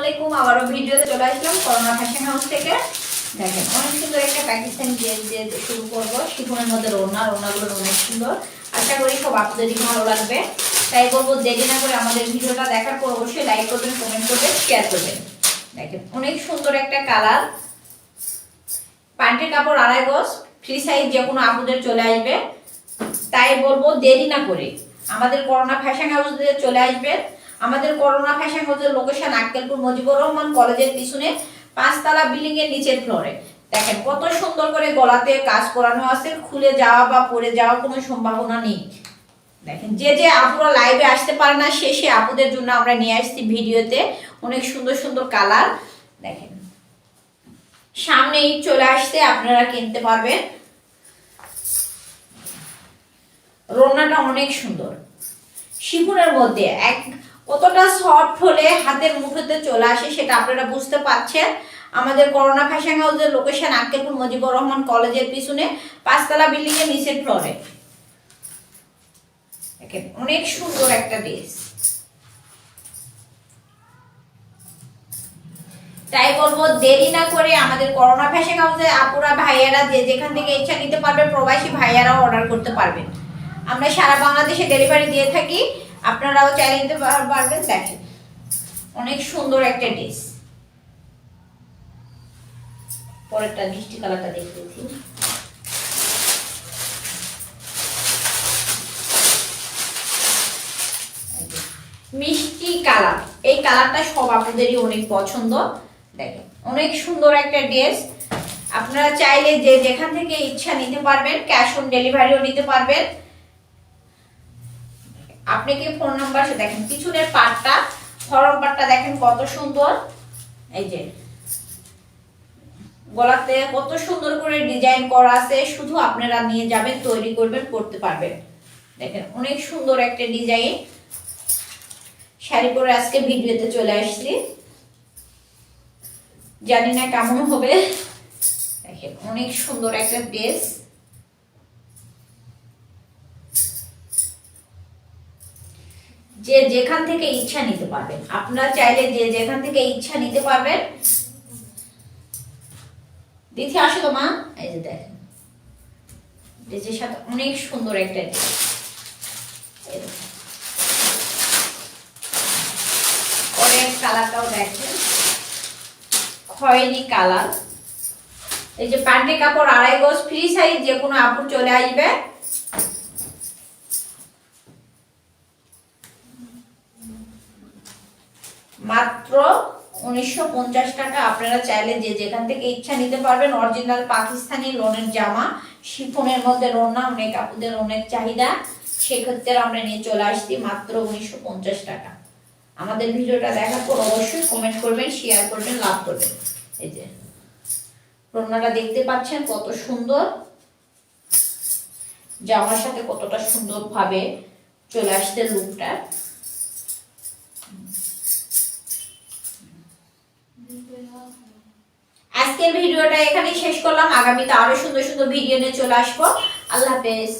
আলাইকুম আবারো ভিডিওতে চলে আসলাম করোনা ফ্যাশন হাউস থেকে। দেখেন অনেক সুন্দর একটা পাকিস্তানি ড্রেস দিয়ে শুরু করব। শিফনের মধ্যে ওড়নাগুলো অনেক সুন্দর। আশা করি সব আপনাদেরই ভালো লাগবে। তাই বলবো দেরি না করে আমাদের ভিডিওটা দেখার পর অবশ্যই লাইক করবেন, কমেন্ট করবেন, শেয়ার করবেন। দেখেন অনেক সুন্দর একটা কালার। প্যান্টের কাপড় 2.5 গজ, ফ্রি সাইজ যে কোনো আপুদের চলে আসবে। তাই বলবো দেরি না করে আমাদের করোনা ফ্যাশন হাউসে চলে আসবেন। আমাদের করোনা ফ্যাশন হাউসের লোকেশন আক্কেলপুর মুজিবুর রহমান কলেজের পিছনে 5 তলা বিল্ডিং এর নিচের ফ্লোরে। দেখেন কত সুন্দর করে গলাতে কাজ করানো আছে, খুলে যাওয়া বা পড়ে যাওয়ার কোনো সম্ভাবনা নেই। দেখেন যে আপুরা লাইভে আসতে পারে না সে আপুদের জন্য আমরা নিয়ে আসছি ভিডিওতে অনেক সুন্দর সুন্দর কালার। দেখেন সামনে ঈদ চলে আসতে আপনারা কিনতে পারবেন। রোনাটা অনেক সুন্দর শিফনের মধ্যে কতটা সফট হলে হাতের মুঠোতে চলে আসে সেটা আপনারা বুঝতে পারছেন। আমাদের করোনা ফ্যাশন হাউসের লোকেশন আক্কেলপুর মুজিবুর রহমান কলেজের পিছনে 5 তলা বিল্ডিং এর নিচের ফ্লোরে। দেখেন অনেক সুন্দর একটা ড্রেস। তাই বলবো দেরি না করে আমাদের করোনা ফ্যাশন হাউসে আপুরা ভাইয়ারা যে যেখান থেকে ইচ্ছা নিতে পারবেন, প্রবাসী ভাইয়ারাও অর্ডার করতে পারবেন। আমরা সারা বাংলাদেশে ডেলিভারি দিয়ে থাকি, আপনারাও চাইলে নিতে পারবেন। দেখেন অনেক সুন্দর একটা ড্রেস। পরেরটা মিষ্টি কালারটা দেখিয়েছি। মিষ্টি কালার, এই কালারটা সব আপনাদেরই অনেক পছন্দ। দেখেন অনেক সুন্দর একটা ড্রেস। আপনারা চাইলে যে যেখান থেকে ইচ্ছা নিতে পারবেন, ক্যাশ অন ডেলিভারিও নিতে পারবেন। আপনি কি ফোন নাম্বার দেখেন, পিছনের পাটটা ফরম পাটটা দেখেন কত সুন্দর। এই যে গলাতে কত সুন্দর করে ডিজাইন করা আছে, শুধু আপনারা নিয়ে যাবেন, তৈরি করবেন, পরতে পারবেন। দেখেন অনেক সুন্দর একটা ডিজাইন। শাড়ি পরে আজকে ভিডিওতে চলে আসছি, জানি না কেমন হবে। দেখেন অনেক সুন্দর একটা ড্রেস। যে যেখান থেকে ইচ্ছা নিতে পারবেন, আপনারা চাইলে যে যেখান থেকে ইচ্ছা নিতে পারবেন। দেখি আসো তো মা, এই যে দেখেন ড্রেসের সাথে অনেক সুন্দর একটা ড্রেস। পরের কালারটাও দেখেন খয়েরি কালার। এই যে প্যান্টের কাপড় 2.5 গজ, ফ্রি সাইজ যে কোনো আপুর চলে আসবে। মাত্র 1950 টাকা। আপনারা চাইলে যে যেখান থেকে ইচ্ছা নিতে পারবেন। অরিজিনাল পাকিস্তানি লোনের জামা, শিফনের মধ্যে রোনা, অনেক আপুদের অনেক চাহিদা, সেক্ষেত্রে আমরা নিয়ে চলে আসছি মাত্র 1950 টাকা। আমাদের ভিডিওটা দেখার পর অবশ্যই কমেন্ট করবেন, শেয়ার করবেন, লাভ করবেন। এই যে রোনাটা দেখতে পাচ্ছেন কত সুন্দর, জামার সাথে কতটা সুন্দর ভাবে চলে আসছে লুকটা। আজকের ভিডিওটা এখানেই শেষ করলাম। আগামীতে আরো সুন্দর সুন্দর ভিডিও নিয়ে চলে আসবো। আল্লাহ হাফেজ।